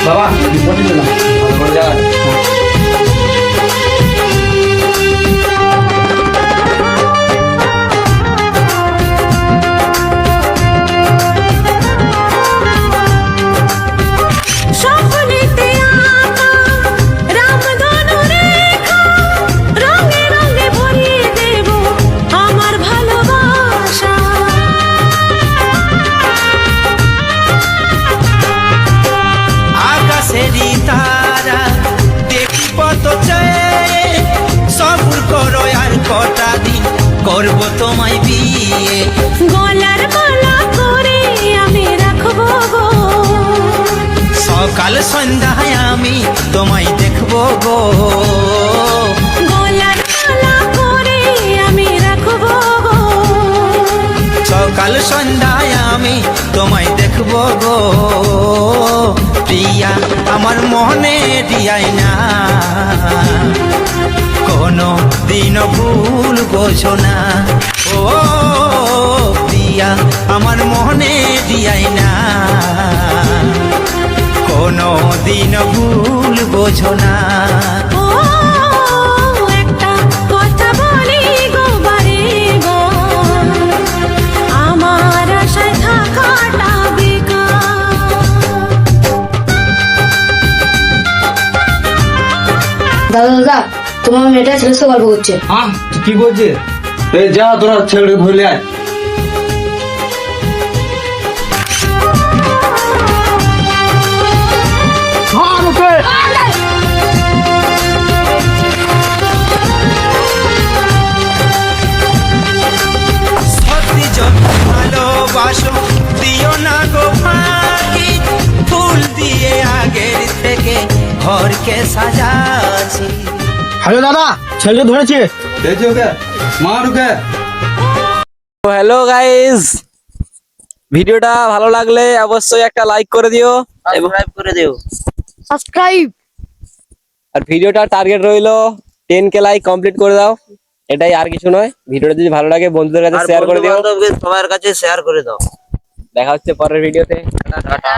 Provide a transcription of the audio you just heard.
বাবা বিপদে দিলাম ভালো করে যা করব তোমায় বিয়ে গলার মালা করে আমি রাখবো গো সকাল সন্ধ্যায় আমি তোমায় দেখবো গো গলার মালা করে আমি রাখবো গো সকাল সন্ধ্যায় আমি তোমায় দেখবো গো প্রিয়া আমার মনে দিয়াই না কোনো দিন ভুল বোঝো না ও প্রিয়া আমার মনে দিয়াই না কোনো দিন ভুল বোঝো না ও একটা কথা বলি গো বারে গো আমার আশায় থাকাটা বেকার দাদা দাদা তোমার মেয়েটা ছেলের সাথে গল্প করছে। তুই কি বলছিস এই যা তোরা ছেলেকে ধরে আয় সত্যি যদি ভালোবাসো দিও না গো ফাঁকি ফুল দিয়ে আগের থেকে ঘরকে সাজাছি হ্যালো দাদা ছেলেকে ধরেছে দেখছি ওকে মার ওকে হ্যালো গাইস, ভিডিওটা ভালো লাগলে অবশ্যই একটা লাইক করে দিও এবং সাবস্ক্রাইব করে দিও। সাবস্ক্রাইব আর ভিডিওটা টার্গেট রইলো 10K লাইক কমপ্লিট করে দাও, এটাই আর কিছু নয়। ভিডিওটা যদি ভালো লাগে বন্ধুদের কাছে আর শেয়ার করে দিও। বন্ধু-বান্ধবকে সবার কাছে শেয়ার করে দাও। দেখা হচ্ছে পরের ভিডিওতে। টাটা।